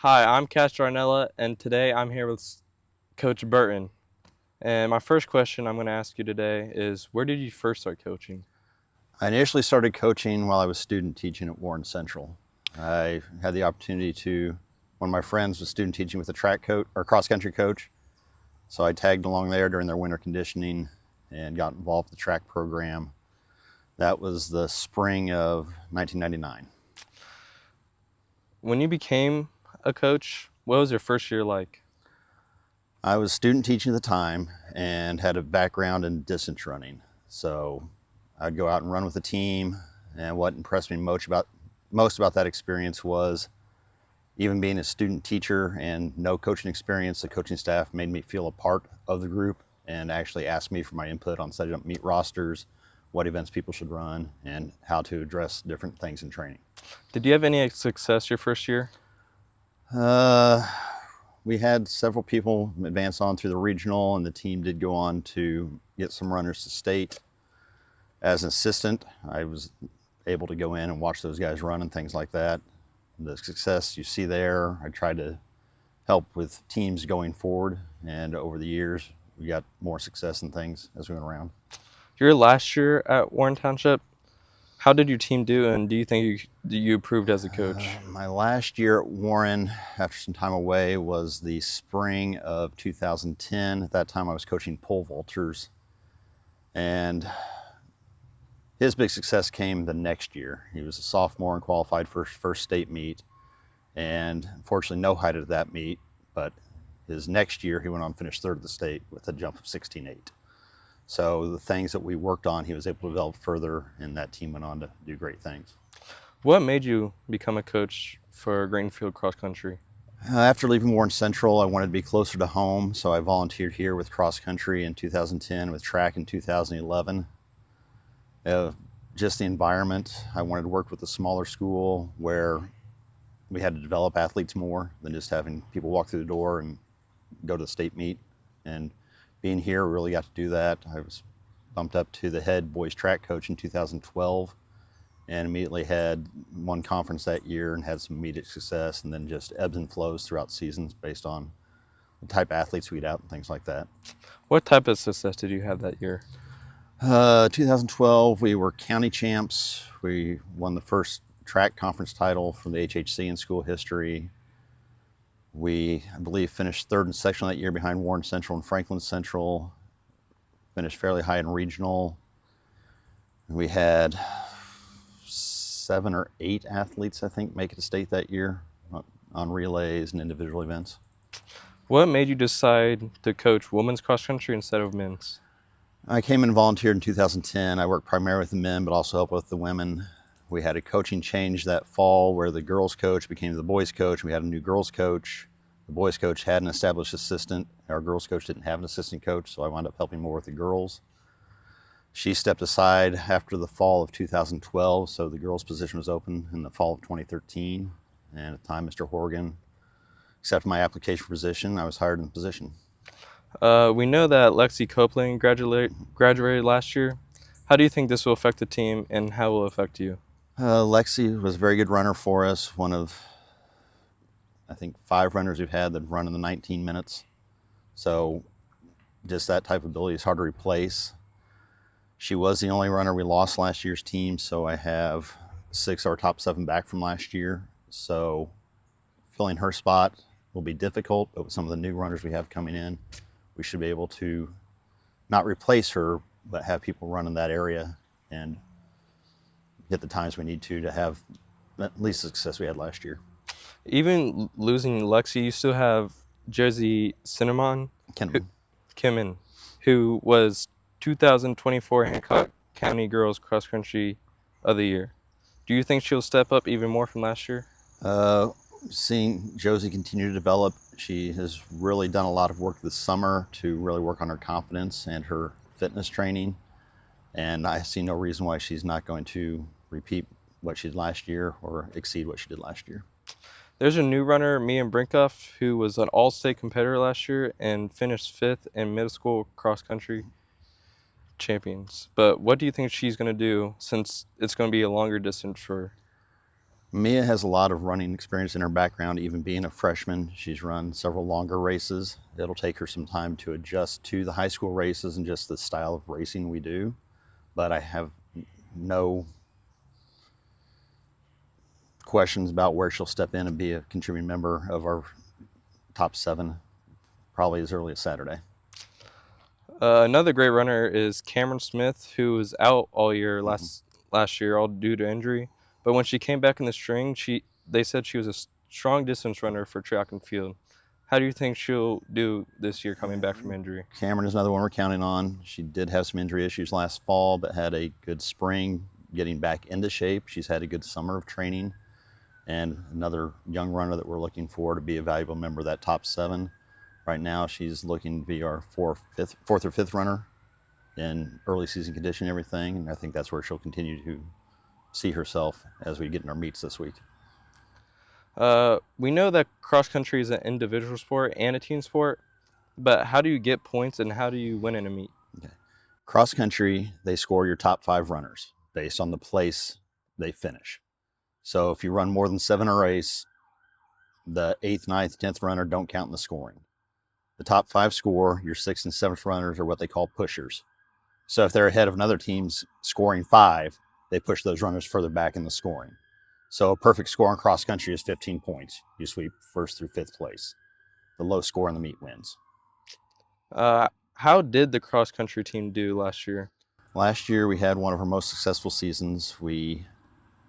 Hi, I'm Cash Darnella, and today I'm here with Coach Burton. And my first question I'm going to ask you today is, where did you first start coaching? I initially started coaching while I was student teaching at Warren Central. I had the opportunity to, one of my friends was student teaching with a track coach or cross country coach. So I tagged along there during their winter conditioning and got involved with the track program. That was the spring of 1999. When you became a coach, what was your first year like? I was student teaching at the time and had a background in distance running. So I'd go out and run with the team. And what impressed me most about that experience was even being a student teacher and no coaching experience, the coaching staff made me feel a part of the group and actually asked me for my input on setting up meet rosters, what events people should run, and how to address different things in training. Did you have any success your first year? Uh, we had several people advance on through the regional, and the team did go on to get some runners to state. As an assistant, I was able to go in and watch those guys run and things like that. The success you see there, I tried to help with teams going forward, and over the years we got more success in things as we went around. Your last year at Warren Township, how did your team do, and do you think you improved as a coach? My last year at Warren, after some time away, was the spring of 2010. At that time, I was coaching pole vaulters, and his big success came the next year. He was a sophomore and qualified for his first state meet, and unfortunately, no height at that meet. But his next year, he went on to finish third of the state with a jump of 16.8. So the things that we worked on, he was able to develop further, and that team went on to do great things. What made you become a coach for Greenfield cross country? After leaving Warren Central, I wanted to be closer to home, so I volunteered here with cross country in 2010, with track in 2011. Just the environment, I wanted to work with a smaller school where we had to develop athletes more than just having people walk through the door and go to the state meet. And being here, we really got to do that. I was bumped up to the head boys track coach in 2012 and immediately had one conference that year and had some immediate success, and then just ebbs and flows throughout seasons based on the type of athletes we get out and things like that. What type of success did you have that year? 2012, we were county champs. We won the first track conference title from the HHC in school history. We, I believe, finished third in sectional that year behind Warren Central and Franklin Central. Finished fairly high in regional. We had 7 or 8 athletes, I think, make it to state that year on relays and individual events. What made you decide to coach women's cross country instead of men's? I came in and volunteered in 2010. I worked primarily with the men, but also helped with the women. We had a coaching change that fall where the girls coach became the boys coach. We had a new girls coach. The boys coach had an established assistant. Our girls coach didn't have an assistant coach, so I wound up helping more with the girls. She stepped aside after the fall of 2012, so the girls' position was open in the fall of 2013. And at the time, Mr. Horgan accepted my application for position. I was hired in the position. We know that Lexi Copeland graduated last year. How do you think this will affect the team, and how will it affect you? Lexi was a very good runner for us, one of, I think, 5 runners we've had that run in the 19 minutes. So just that type of ability is hard to replace. She was the only runner we lost last year's team, so I have 6 of our top 7 back from last year. So filling her spot will be difficult, but with some of the new runners we have coming in, we should be able to not replace her, but have people run in that area and get the times we need to have at least the success we had last year. Even losing Lexi, you still have Jersey Cinnamon Kenman. Kimmin, who was 2024 Hancock County Girls Cross Country of the Year. Do you think she'll step up even more from last year? Seeing Josie continue to develop, she has really done a lot of work this summer to really work on her confidence and her fitness training. And I see no reason why she's not going to repeat what she did last year or exceed what she did last year. There's a new runner, Mia Brinkoff, who was an all-state competitor last year and finished 5th in middle school cross country champions. But what do you think she's going to do since it's going to be a longer distance for her? Mia has a lot of running experience in her background, even being a freshman. She's run several longer races. It'll take her some time to adjust to the high school races and just the style of racing we do. But I have no questions about where she'll step in and be a contributing member of our top 7, probably as early as Saturday. Another great runner is Cameron Smith, who was out all year last year, all due to injury. But when she came back in the string, they said she was a strong distance runner for track and field. How do you think she'll do this year coming back from injury? Cameron is another one we're counting on. She did have some injury issues last fall, but had a good spring getting back into shape. She's had a good summer of training, and another young runner that we're looking for to be a valuable member of that top 7. Right now, she's looking to be our fourth or fifth runner in early season condition and everything, and I think that's where she'll continue to see herself as we get in our meets this week. We know that cross country is an individual sport and a team sport, but how do you get points and how do you win in a meet? Okay. Cross country, they score your top 5 runners based on the place they finish. So if you run more than 7 a race, the 8th, 9th, 10th runner don't count in the scoring. The top 5 score, your 6th and 7th runners are what they call pushers. So if they're ahead of another team's scoring 5, they push those runners further back in the scoring. So a perfect score in cross country is 15 points. You sweep 1st through 5th place. The low score in the meet wins. How did the cross country team do last year? Last year we had one of our most successful seasons. We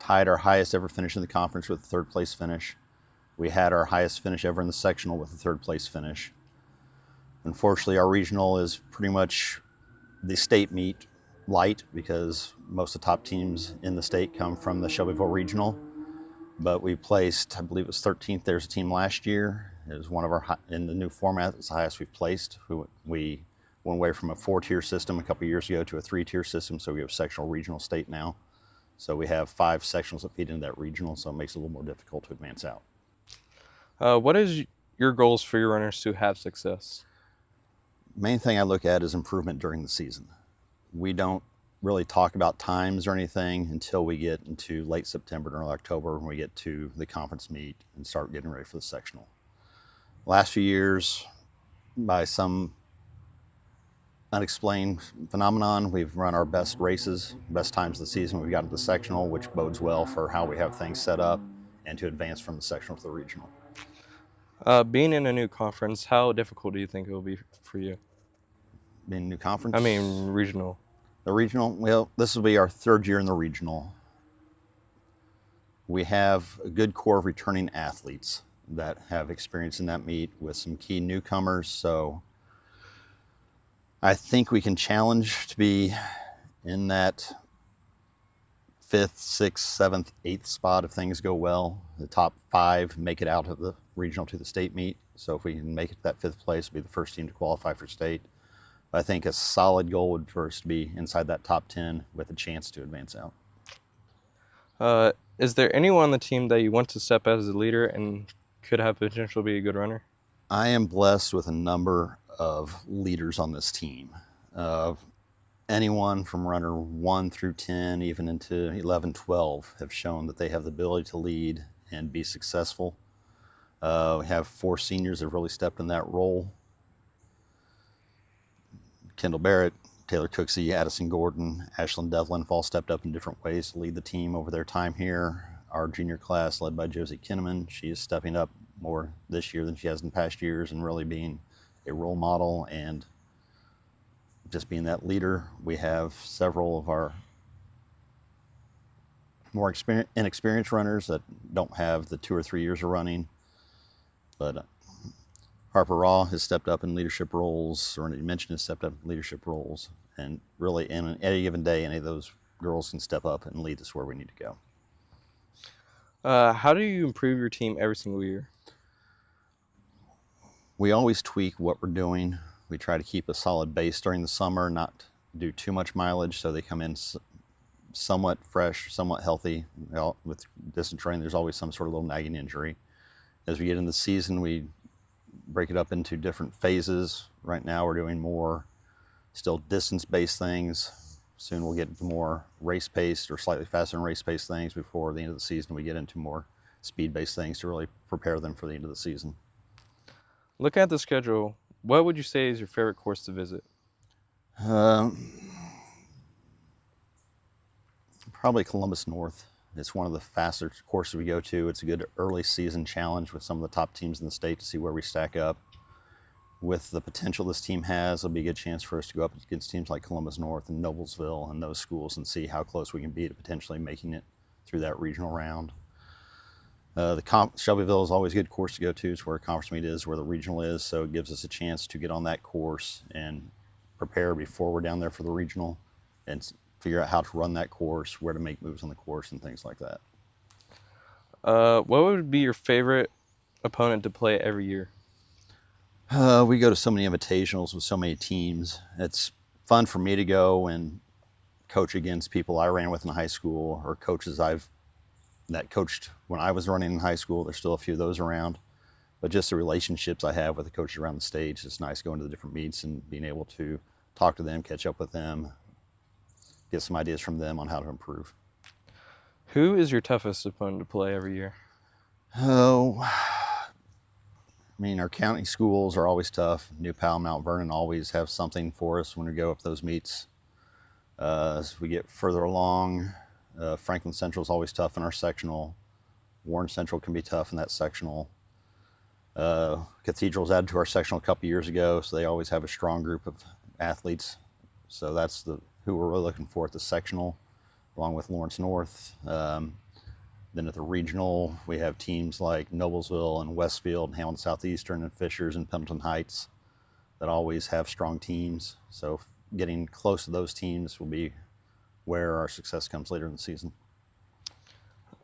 tied our highest ever finish in the conference with a 3rd place finish. We had our highest finish ever in the sectional with a 3rd place finish. Unfortunately, our regional is pretty much the state meet light because most of the top teams in the state come from the Shelbyville regional. But we placed, I believe it was 13th. There's a team last year. It was one of our, in the new format, it's the highest we've placed. We went away from a 4-tier system a couple years ago to a 3-tier system, so we have sectional, regional, state now. So we have 5 sectionals that feed into that regional, so it makes it a little more difficult to advance out. What is your goals for your runners to have success? Main thing I look at is improvement during the season. We don't really talk about times or anything until we get into late September and early October when we get to the conference meet and start getting ready for the sectional. Last few years, by some unexplained phenomenon, we've run our best races, best times of the season. We've got to the sectional, which bodes well for how we have things set up and to advance from the sectional to the regional. Being in a new conference, how difficult do you think it will be for you? Being a new conference? I mean, regional. The regional, well, this will be our 3rd year in the regional. We have a good core of returning athletes that have experience in that meet with some key newcomers. So I think we can challenge to be in that 5th, 6th, 7th, 8th spot if things go well. The top 5 make it out of the regional to the state meet. So if we can make it to that 5th place, we'll be the first team to qualify for state. I think a solid goal would first be inside that top 10 with a chance to advance out. Is there anyone on the team that you want to step as a leader and could have potential to be a good runner? I am blessed with a number of leaders on this team. Anyone from runner 1 through 10, even into 11, 12, have shown that they have the ability to lead and be successful. We have 4 seniors that have really stepped in that role. Kendall Barrett, Taylor Cooksey, Addison Gordon, Ashlyn Devlin have all stepped up in different ways to lead the team over their time here. Our junior class, led by Josie Kinneman, she is stepping up more this year than she has in past years and really being a role model and just being that leader. We have several of our more inexperienced runners that don't have the 2 or 3 years of running, but Harper Raw has stepped up in leadership roles. Serenity Mention has stepped up in leadership roles. And really, in any given day, any of those girls can step up and lead us where we need to go. How do you improve your team every single year? We always tweak what we're doing. We try to keep a solid base during the summer, not do too much mileage, so they come in somewhat fresh, somewhat healthy. Well, with distance training, there's always some sort of little nagging injury. As we get into the season, we break it up into different phases. Right now we're doing more still distance-based things, Soon we'll get into more race-paced or slightly faster than race-paced things. Before the end of the season, we get into more speed-based things to really prepare them for the end of the season. Looking at the schedule, what would you say is your favorite course to visit? Probably Columbus North. It's one of the faster courses we go to. It's a good early season challenge with some of the top teams in the state to see where we stack up. With the potential this team has, it'll be a good chance for us to go up against teams like Columbus North and Noblesville and those schools and see how close we can be to potentially making it through that regional round. Shelbyville is always a good course to go to. It's where a conference meet is, where the regional is, so it gives us a chance to get on that course and prepare before we're down there for the regional and figure out how to run that course, where to make moves on the course, and things like that. What would be your favorite opponent to play every year? We go to so many invitationals with so many teams. It's fun for me to go and coach against people I ran with in high school or coaches that coached when I was running in high school. There's still a few of those around. But just the relationships I have with the coaches around the stage, it's nice going to the different meets and being able to talk to them, catch up with them, get some ideas from them on how to improve. Who is your toughest opponent to play every year? Oh, I mean, our county schools are always tough. New Pal, Mount Vernon always have something for us when we go up those meets. As we get further along, Franklin-Central is always tough in our sectional. Warren-Central can be tough in that sectional. Cathedral's added to our sectional a couple years ago, so they always have a strong group of athletes. So that's who we're really looking for at the sectional, along with Lawrence North. Then at the regional, we have teams like Noblesville and Westfield and Hamilton Southeastern and Fishers and Pendleton Heights that always have strong teams. So getting close to those teams will be where our success comes later in the season.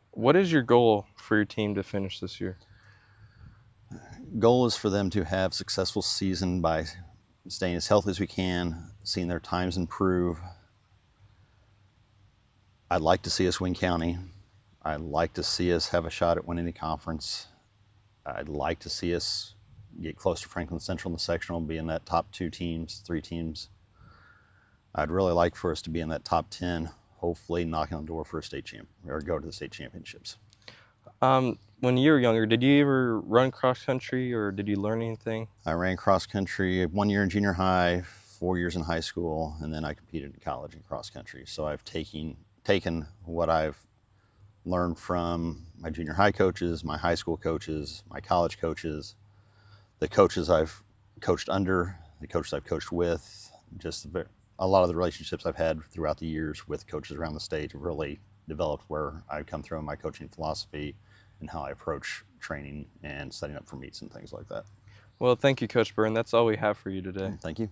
What is your goal for your team to finish this year? Goal is for them to have a successful season by staying as healthy as we can, seeing their times improve. I'd like to see us win county. I'd like to see us have a shot at winning the conference. I'd like to see us get close to Franklin-Central in the sectional, be in that top 2 teams, 3 teams. I'd really like for us to be in that top 10, hopefully knocking on the door for a state champ or go to the state championships. When you were younger, did you ever run cross country or did you learn anything? I ran cross country 1 year in junior high, 4 years in high school, and then I competed in college in cross country. So I've taken what I've learned from my junior high coaches, my high school coaches, my college coaches, the coaches I've coached under, the coaches I've coached with, just a lot of the relationships I've had throughout the years with coaches around the state have really developed where I've come through in my coaching philosophy and how I approach training and setting up for meets and things like that. Well, thank you, Coach Burton. That's all we have for you today. Thank you.